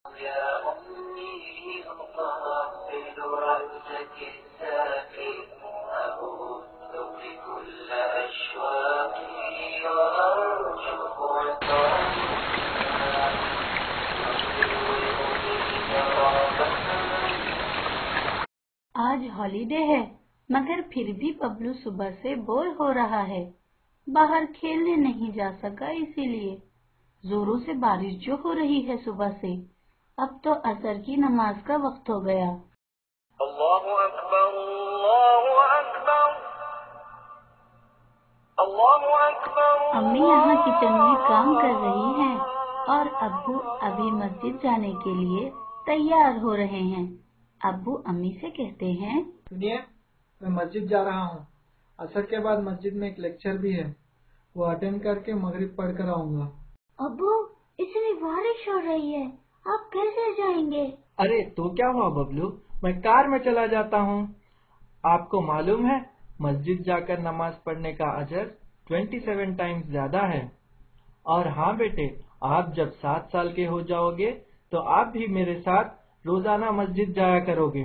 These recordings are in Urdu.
يا أمي أقبل رأسك الساكن أبث بكل أشواقي وأرجو آج ہالیڈے ہے مگر پھر بھی ببلو صبح سے بور ہو رہا ہے۔ باہر کھیلنے نہیں جا سکا اسی لیے۔ زوروں سے بارش جو ہو رہی ہے صبح سے، اب تو عصر کی نماز کا وقت ہو گیا۔ اللہ اکبر اللہ اکبر اللہ اکبر۔ امی یہاں کچن میں کام کر رہی ہیں اور ابو ابھی مسجد جانے کے لیے تیار ہو رہے ہیں۔ ابو امی سے کہتے ہیں، سنیے، میں مسجد جا رہا ہوں۔ عصر کے بعد مسجد میں ایک لیکچر بھی ہے، وہ اٹینڈ کر کے مغرب پڑھ کر آؤں گا۔ ابو اتنی بارش ہو رہی ہے، آپ کیسے جائیں گے؟ ارے تو کیا ہوا ببلو، میں کار میں چلا جاتا ہوں۔ آپ کو معلوم ہے مسجد جا کر نماز پڑھنے کا اجر 27 ٹائمز زیادہ ہے۔ اور ہاں بیٹے، آپ جب 7 سال کے ہو جاؤ گے تو آپ بھی میرے ساتھ روزانہ مسجد جایا کرو گے۔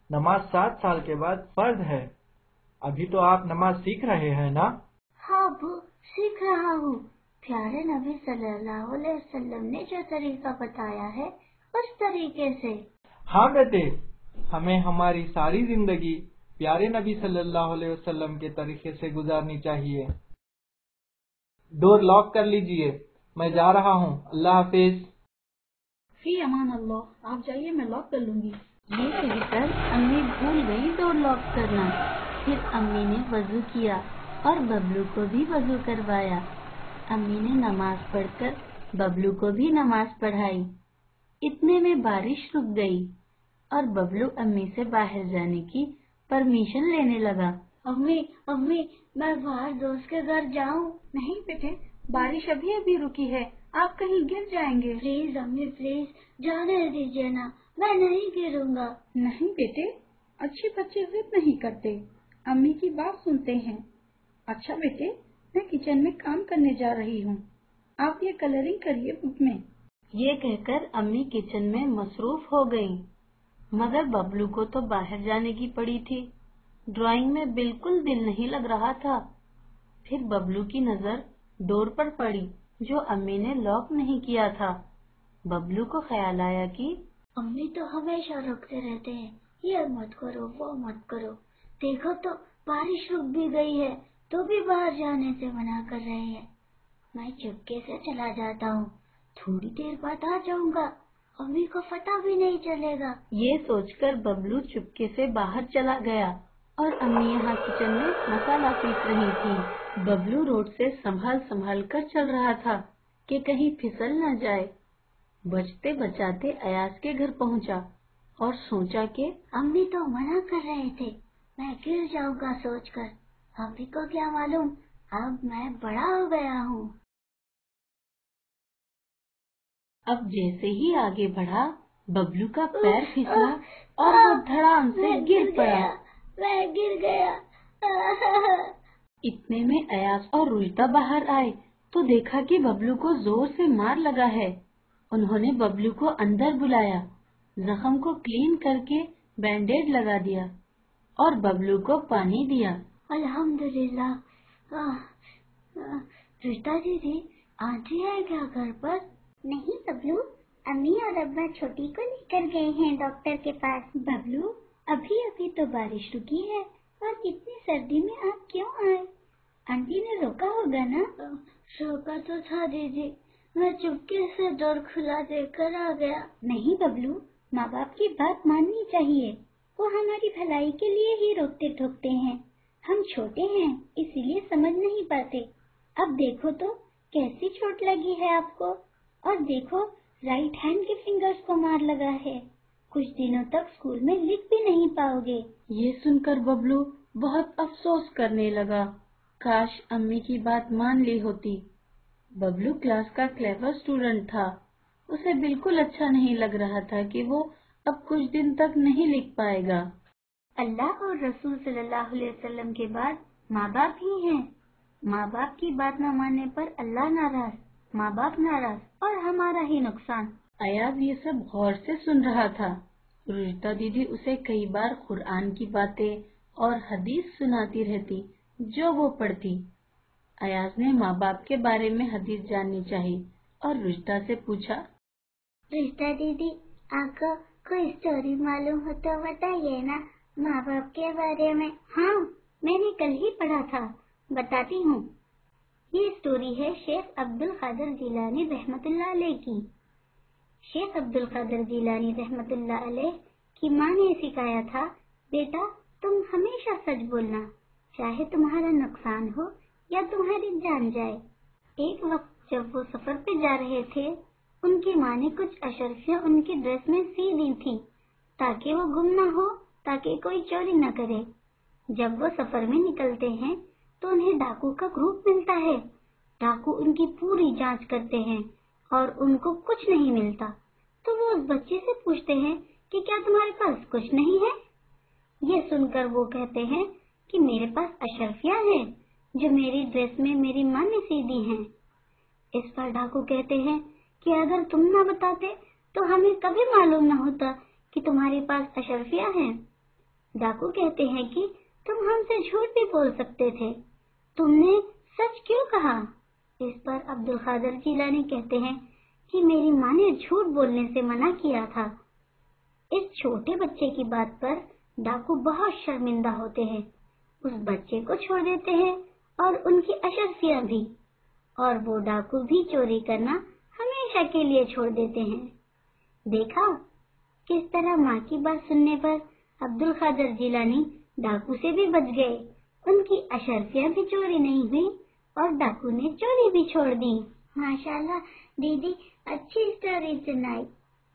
نماز 7 سال کے بعد فرض ہے۔ ابھی تو آپ نماز سیکھ رہے ہیں نا؟ ہاں ابو، سیکھ رہا ہوں۔ پیارے نبی صلی اللہ علیہ وسلم نے جو طریقہ بتایا ہے اس طریقے سے۔ ہاں بیٹے، ہمیں ہماری ساری زندگی پیارے نبی صلی اللہ علیہ وسلم کے طریقے سے گزارنی چاہیے۔ ڈور لاک کر لیجئے، میں جا رہا ہوں، اللہ حافظ۔ فی امان اللہ، آپ جائیے، میں لاک کر لوں گی۔ یہ کہہ کر امی بھول گئی ڈور لاک کرنا۔ پھر امی نے وضو کیا اور ببلو کو بھی وضو کروایا۔ امی نے نماز پڑھ کر ببلو کو بھی نماز پڑھائی۔ اتنے میں بارش رک گئی اور ببلو امی سے باہر جانے کی پرمیشن لینے لگا۔ امی میں باہر دوست کے گھر جاؤں؟ نہیں بیٹے، بارش ابھی ابھی رکی ہے، آپ کہیں گر جائیں گے۔ پلیز امی پلیز، جانے دیجیے نا، میں نہیں گروں گا۔ نہیں بیٹے، اچھے بچے ضد نہیں کرتے، امی کی بات سنتے ہیں۔ اچھا بیٹے، میں کچن میں کام کرنے جا رہی ہوں، آپ یہ کلرنگ کریے بک میں۔ یہ کہہ کر امی کچن میں مصروف ہو گئیں، مگر ببلو کو تو باہر جانے کی پڑی تھی۔ ڈرائنگ میں بالکل دل نہیں لگ رہا تھا۔ پھر ببلو کی نظر ڈور پر پڑی جو امی نے لاک نہیں کیا تھا۔ ببلو کو خیال آیا کہ امی تو ہمیشہ روکتے رہتے ہیں، یہ مت کرو وہ مت کرو، دیکھو تو بارش رک بھی گئی ہے تو بھی باہر جانے سے منع کر رہے ہیں۔ میں چپکے سے چلا جاتا ہوں، تھوڑی دیر بعد آ جاؤں گا، امی کو پتہ بھی نہیں چلے گا۔ یہ سوچ کر ببلو چپکے سے باہر چلا گیا اور امی یہاں کچن میں مسالہ پیس رہی تھی۔ ببلو روڈ سے سنبھال کر چل رہا تھا کہ کہیں پھسل نہ جائے۔ بچتے بچاتے ایاز کے گھر پہنچا اور سوچا کہ امی تو منع کر رہے تھے، میں گر جاؤں گا سوچ کر، امی کو کیا معلوم اب میں بڑا ہو گیا ہوں۔ اب جیسے ہی آگے بڑھا ببلو کا پیر پھسلا اور وہ دھڑام سے گر پڑا۔ میں گر گیا۔ اتنے میں ایاز اور رولٹا باہر آئے تو دیکھا کہ ببلو کو زور سے مار لگا ہے۔ انہوں نے ببلو کو اندر بلایا، زخم کو کلین کر کے بینڈیڈ لگا دیا اور ببلو کو پانی دیا۔ الحمدللہ۔ رشتا دیدی، آنٹی ہے کیا گھر پر؟ نہیں ببلو، امی اور ابا چھوٹی کو لے کر گئے ہیں ڈاکٹر کے پاس۔ ببلو، ابھی تو بارش رکی ہے اور اتنی سردی میں آپ کیوں آئے؟ آنٹی نے روکا ہوگا نا؟ روکا تو تھا دیدی، میں چپکے سے ڈور کھلا دے کر آ گیا۔ نہیں ببلو، ماں باپ کی بات ماننی چاہیے، وہ ہماری بھلائی کے لیے ہی روکتے ٹوکتے ہیں، ہم چھوٹے ہیں اسی لیے سمجھ نہیں پاتے۔ اب دیکھو تو کیسی چوٹ لگی ہے آپ کو، اور دیکھو رائٹ ہینڈ کے فنگرز کو مار لگا ہے، کچھ دنوں تک اسکول میں لکھ بھی نہیں پاؤ گے۔ یہ سن کر ببلو بہت افسوس کرنے لگا، کاش امی کی بات مان لی ہوتی۔ ببلو کلاس کا کلیور اسٹوڈنٹ تھا، اسے بالکل اچھا نہیں لگ رہا تھا کہ وہ اب کچھ دن تک نہیں لکھ پائے گا۔ اللہ اور رسول صلی اللہ علیہ وسلم کے بعد ماں باپ ہی ہیں، ماں باپ کی بات نہ ماننے پر اللہ ناراض، ماں باپ ناراض اور ہمارا ہی نقصان۔ ایاز یہ سب غور سے سن رہا تھا۔ رشدہ دیدی اسے کئی بار قرآن کی باتیں اور حدیث سناتی رہتی جو وہ پڑھتی۔ ایاز نے ماں باپ کے بارے میں حدیث جاننی چاہی اور رشدہ سے پوچھا، رشدہ دیدی، آپ کو کوئی اسٹوری معلوم ہو تو بتائیے نا ماں باپ کے بارے میں۔ ہاں، میں نے کل ہی پڑھا تھا، بتاتی ہوں۔ یہ اسٹوری ہے شیخ عبد القادر جیلانی رحمت اللہ علیہ کی۔ شیخ عبد القادر جیلانی رحمت اللہ علیہ کی ماں نے سکھایا تھا، بیٹا تم ہمیشہ سچ بولنا، چاہے تمہارا نقصان ہو یا تمہاری جان جائے۔ ایک وقت جب وہ سفر پہ جا رہے تھے، ان کی ماں نے کچھ اشرفیاں ان کی ڈریس میں سی دی تھی تاکہ وہ گم نہ ہو، تاکہ کوئی چوری نہ کرے۔ جب وہ سفر میں نکلتے ہیں تو انہیں ڈاکو کا گروپ ملتا ہے۔ ڈاکو ان کی پوری جانچ کرتے ہیں اور ان کو کچھ نہیں ملتا، تو وہ اس بچے سے پوچھتے ہیں کہ کیا تمہارے پاس کچھ نہیں ہے؟ یہ سن کر وہ کہتے ہیں کہ میرے پاس اشرفیاں ہیں جو میری ڈریس میں میری ماں نے سی دی ہیں۔ اس پر ڈاکو کہتے ہیں کہ اگر تم نہ بتاتے تو ہمیں کبھی معلوم نہ ہوتا کہ تمہارے پاس اشرفیاں ہیں۔ ڈاکو کہتے ہیں کہ تم ہم سے جھوٹ بھی بول سکتے تھے، تم نے سچ کیوں کہا؟ اس پر عبد القادر جیلانی کہتے ہیں کہ میری ماں نے جھوٹ بولنے سے منع کیا تھا۔ اس چھوٹے بچے کی بات پر ڈاکو بہت شرمندہ ہوتے ہیں، اس بچے کو چھوڑ دیتے ہیں اور ان کی اشرفیاں بھی، اور وہ ڈاکو بھی چوری کرنا ہمیشہ کے لیے چھوڑ دیتے ہیں۔ دیکھا کس طرح ماں کی بات سننے پر عبد القادر جیلانی ڈاکو سے بھی بچ گئے، ان کی اشرفیاں بھی چوری نہیں ہوئی اور ڈاکو نے چوری بھی چھوڑ دی۔ ماشاءاللہ دیدی، اچھی اسٹوری سنائی۔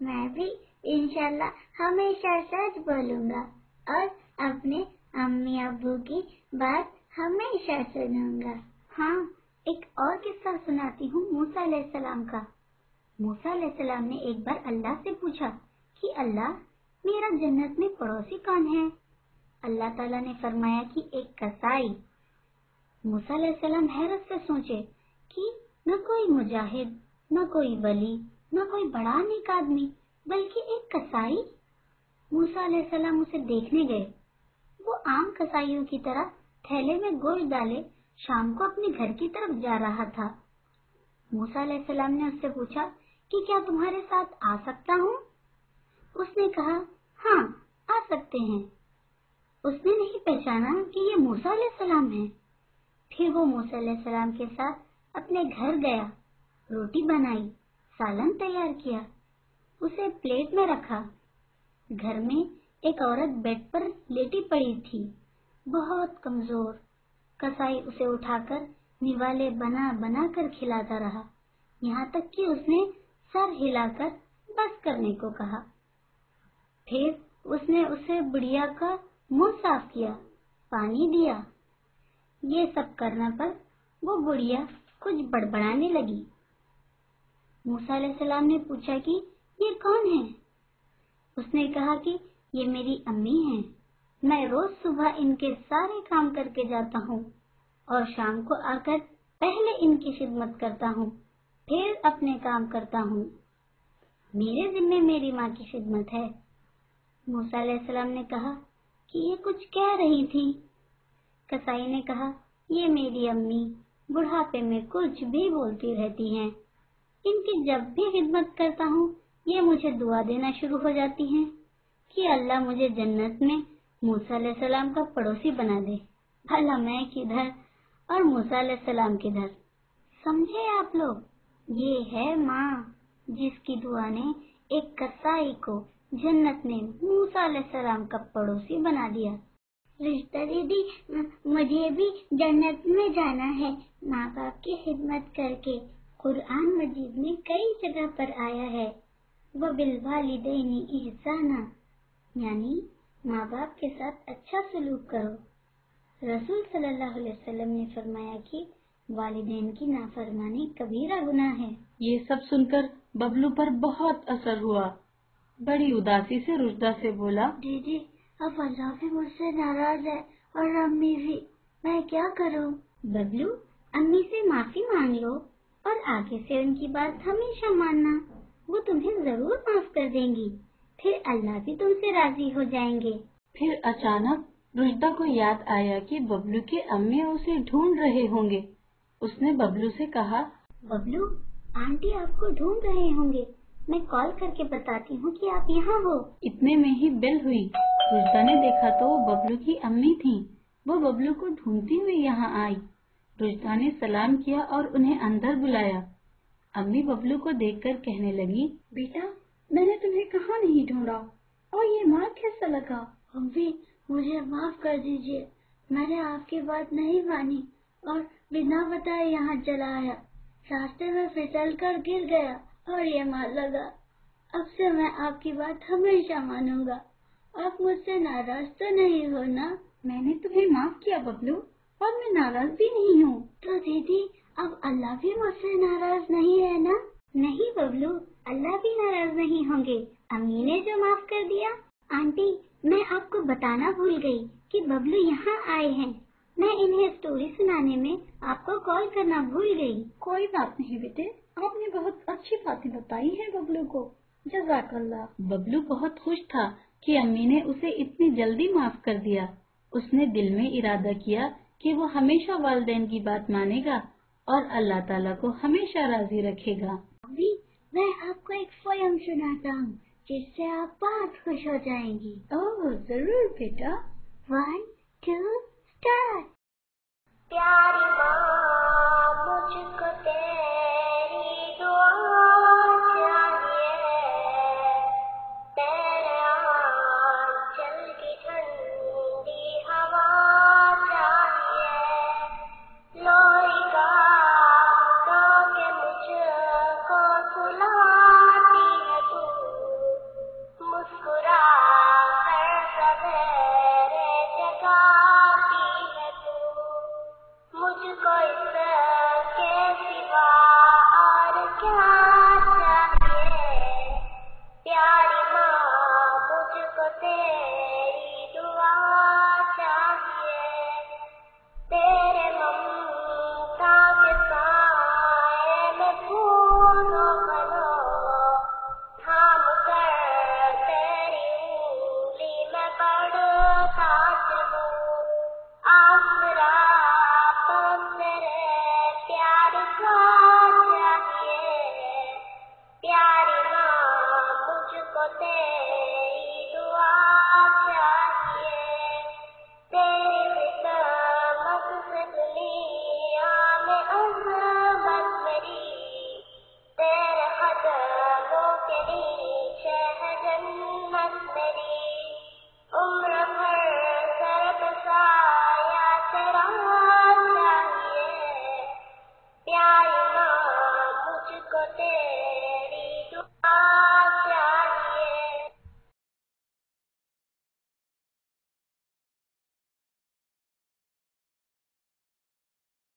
میں بھی انشاءاللہ ہمیشہ سچ بولوں گا اور اپنے امی ابو کی بات ہمیشہ سنوں گا۔ ہاں، ایک اور قصہ سناتی ہوں موسیٰ علیہ السلام کا۔ موسیٰ علیہ السلام نے ایک بار اللہ سے پوچھا کہ اللہ، میرا جنت میں پڑوسی کون ہے؟ اللہ تعالیٰ نے فرمایا کہ ایک قصائی۔ موسیٰ علیہ السلام حیرت سے سوچے کہ نہ کوئی مجاہد، نہ کوئی ولی، نہ کوئی بڑا نیک آدمی، بلکہ ایک قصائی۔ موسیٰ علیہ السلام اسے دیکھنے گئے۔ وہ عام قصائیوں کی طرح تھیلے میں گوشت ڈالے شام کو اپنے گھر کی طرف جا رہا تھا۔ موسیٰ علیہ السلام نے اس سے پوچھا کہ کیا تمہارے ساتھ آ سکتا ہوں؟ اس نے کہا ہاں، آ سکتے ہیں۔ اس نے نہیں پہچانا کہ یہ موسیٰ علیہ السلام ہیں۔ پھر وہ موسیٰ علیہ السلام کے ساتھ اپنے گھر گیا، روٹی بنائی، سالن تیار کیا، اسے پلیٹ میں رکھا۔ گھر میں ایک عورت بیڈ پر لیٹی پڑی تھی، بہت کمزور۔ قصائی اسے اٹھا کر نوالے بنا بنا کر کھلاتا رہا، یہاں تک کہ اس نے سر ہلا کر بس کرنے کو کہا۔ پھر اس نے اسے بڑھیا کا منہ صاف کیا، پانی دیا۔ یہ سب کرنے پر وہ بڑھیا کچھ بڑبڑانے لگی۔ موسیٰ علیہ السلام نے پوچھا کہ یہ کون ہے؟ اس نے کہا کہ یہ میری امی ہیں، میں روز صبح ان کے سارے کام کر کے جاتا ہوں اور شام کو آ کر پہلے ان کی خدمت کرتا ہوں، پھر اپنے کام کرتا ہوں۔ میرے ذمے میری ماں کی خدمت ہے۔ موسیٰ علیہ السلام نے کہا کہ یہ کچھ کہہ رہی تھی۔ قصائی نے کہا یہ میری امی بڑھاپے میں کچھ بھی بولتی رہتی ہیں، ان کی جب بھی خدمت کرتا ہوں یہ مجھے دعا دینا شروع ہو جاتی ہیں کہ اللہ مجھے جنت میں موسیٰ علیہ السلام کا پڑوسی بنا دے۔ بھلا میں کدھر اور موسیٰ علیہ السلام کدھر؟ سمجھے آپ لوگ؟ یہ ہے ماں جس کی دعا نے ایک قصائی کو جنت میں موسیٰ علیہ السلام کا پڑوسی بنا دیا۔ رشتہ دیدی، مجھے بھی جنت میں جانا ہے ماں باپ کی خدمت کر کے۔ قرآن مجید میں کئی جگہ پر آیا ہے وَبِالْوَالِدَيْنِ إِحْسَانًا، یعنی ماں باپ کے ساتھ اچھا سلوک کرو۔ رسول صلی اللہ علیہ وسلم نے فرمایا کہ والدین کی نافرمانی کبیرہ گناہ ہے۔ یہ سب سن کر ببلو پر بہت اثر ہوا، بڑی اداسی سے رشدہ سے بولا، دیدی، اب اللہ بھی مجھ سے ناراض ہے اور امی بھی، میں کیا کروں؟ ببلو امی سے معافی مانگ لو اور آگے سے ان کی بات ہمیشہ ماننا۔ وہ تمہیں ضرور معاف کر دیں گی، پھر اللہ بھی تم سے راضی ہو جائیں گے۔ پھر اچانک رشدہ کو یاد آیا کہ ببلو کے امی اسے ڈھونڈ رہے ہوں گے۔ اس نے ببلو سے کہا، ببلو، آنٹی آپ کو ڈھونڈ رہے ہوں گے، میں کال کر کے بتاتی ہوں کہ آپ یہاں ہو۔ اتنے میں ہی بیل ہوئی۔ رشدہ نے دیکھا تو وہ ببلو کی امی تھیں۔ وہ ببلو کو ڈھونڈتی ہوئی یہاں آئی۔ رشدہ نے سلام کیا اور انہیں اندر بلایا۔ امی ببلو کو دیکھ کر کہنے لگی، بیٹا، میں نے تمہیں کہاں نہیں ڈھونڈا، اور یہ مار کیسا لگا؟ امی، مجھے معاف کر دیجیے، میں نے آپ کی بات نہیں مانی اور بنا بتائے یہاں چلا آیا، راستے میں پھسل کر گر گیا اور یہ مار لگا۔ اب سے میں آپ کی بات ہمیشہ مانوں گا، آپ مجھ سے ناراض تو نہیں ہو نا؟ میں نے تمہیں معاف کیا ببلو، اور میں ناراض بھی نہیں ہوں۔ تو دیدی، اب اللہ بھی مجھ سے ناراض نہیں ہے نا؟ نہیں ببلو، اللہ بھی ناراض نہیں ہوں گے، امی نے جو معاف کر دیا۔ آنٹی، میں آپ کو بتانا بھول گئی کہ ببلو یہاں آئے ہیں، میں انہیں اسٹوری سنانے میں آپ کو کال کرنا بھول گئی۔ کوئی بات نہیں بیٹے، آپ نے بہت اچھی باتیں بتائی ہیں ببلو کو، جزاک اللہ۔ ببلو بہت خوش تھا کہ امی نے اسے اتنی جلدی معاف کر دیا۔ اس نے دل میں ارادہ کیا کہ وہ ہمیشہ والدین کی بات مانے گا اور اللہ تعالیٰ کو ہمیشہ راضی رکھے گا۔ ابھی میں آپ کو ایک پوئم سناتا ہوں جس سے آپ بہت خوش ہو جائیں گی۔ اوہ ضرور بیٹا۔ 1 2 اسٹارٹ۔ پیاری ماں مجھ کو